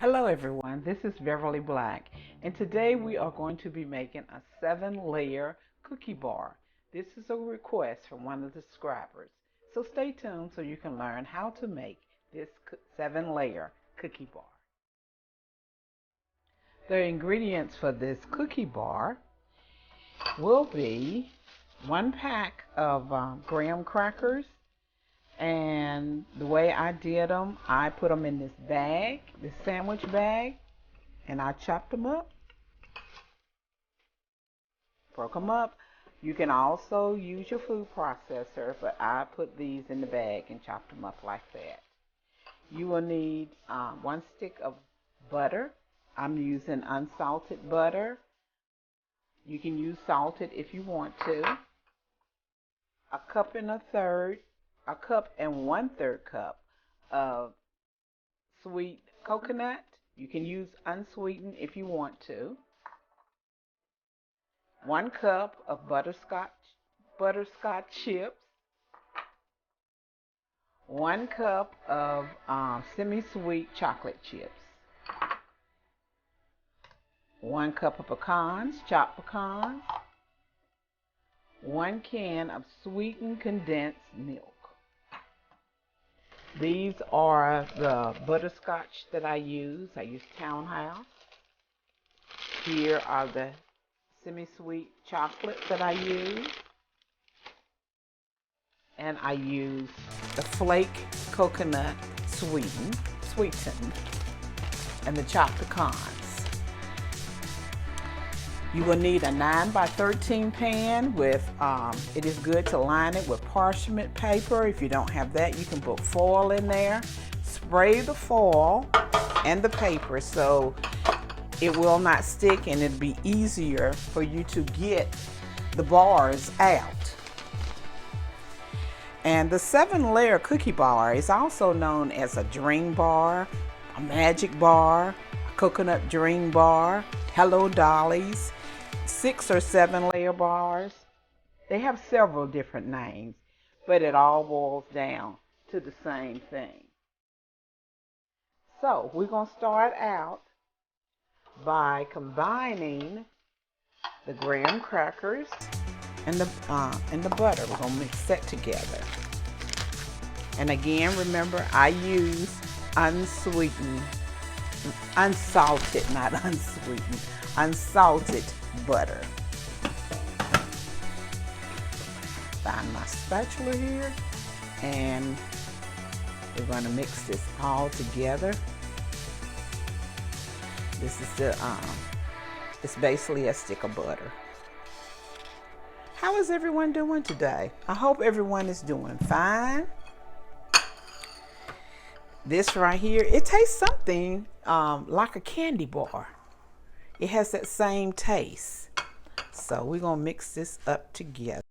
Hello everyone, this is Beverly Black, and today we are going to be making a 7-layer cookie bar. This is a request from one of the subscribers, so stay tuned so you can learn how to make this 7-layer cookie bar. The ingredients for this cookie bar will be 1 pack of graham crackers, and the way I did them, I put them in this bag, this sandwich bag, and I chopped them up, broke them up. You can also use your food processor, but I put these in the bag and chopped them up like that. You will need 1 stick of butter. I'm using unsalted butter. You can use salted if you want to. A cup and 1/3 cup of sweet coconut. You can use unsweetened if you want to. 1 cup of butterscotch chips. 1 cup of semi-sweet chocolate chips. 1 cup of pecans, chopped pecans. 1 can of sweetened condensed milk. These are the butterscotch that I use. I use Townhouse. Here are the semi-sweet chocolate that I use. And I use the flake coconut sweetened, and the chopped pecans. You will need a 9x13 pan with, it is good to line it with parchment paper. If you don't have that, you can put foil in there. Spray the foil and the paper so it will not stick, and it'll be easier for you to get the bars out. And the 7-layer cookie bar is also known as a dream bar, a magic bar, a coconut dream bar, Hello Dollies, 6 or 7-layer bars. They have several different names, but it all boils down to the same thing. So we're going to start out by combining the graham crackers and the butter. We're going to mix that together. And again, remember, I use unsweetened, unsalted, not unsweetened, unsalted butter. Find my spatula here, and we're going to mix this all together. This is it's basically a stick of butter. How is everyone doing today? I hope everyone is doing fine. This right here, it tastes something like a candy bar. It has that same taste. So we're going to mix this up together.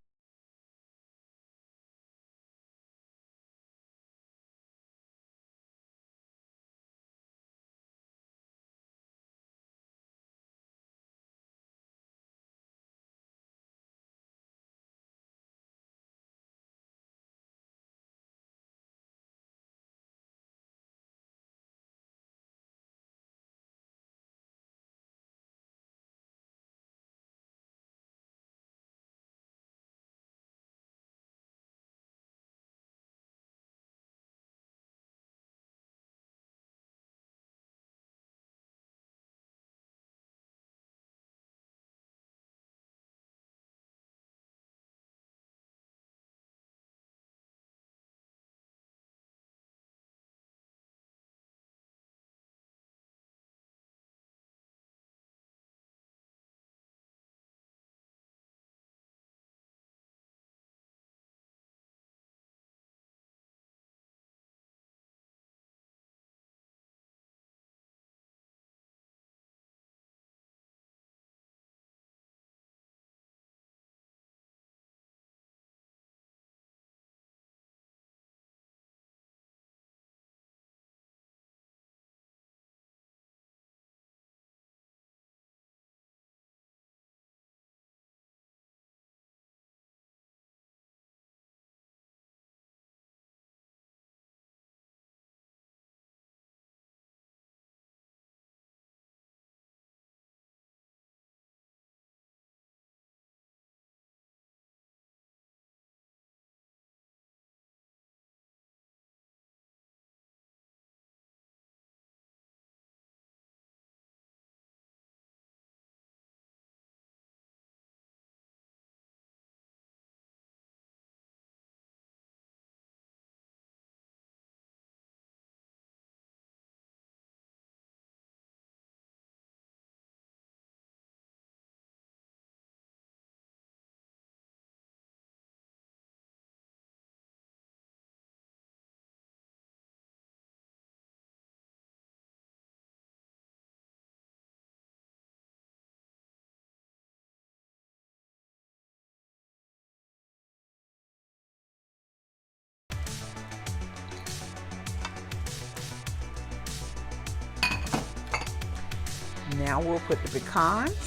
Now we'll put the pecans.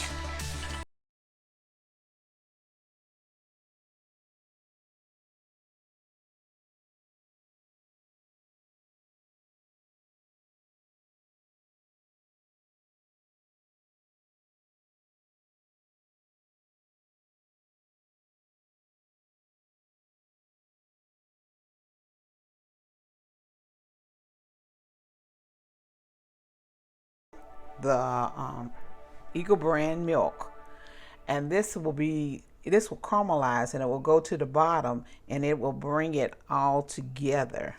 The Eagle brand milk, and this will caramelize and it will go to the bottom and it will bring it all together.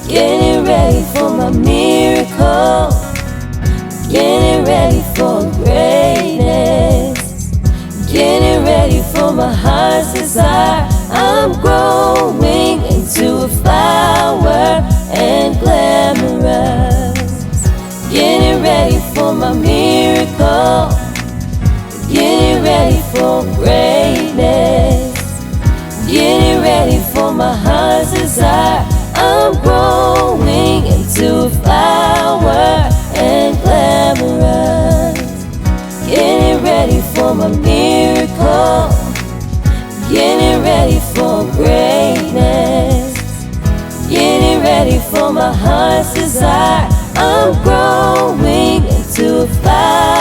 Getting ready for my miracle, getting ready for greatness, getting ready for my heart's desire. I'm growing into a flower and glamorous. Getting ready for my miracle, getting ready for greatness, getting ready for my heart's desire. I'm growing into a flower and glamorous. Getting ready for my miracle, getting ready for greatness, getting ready for my heart's desire. I'm growing into a flower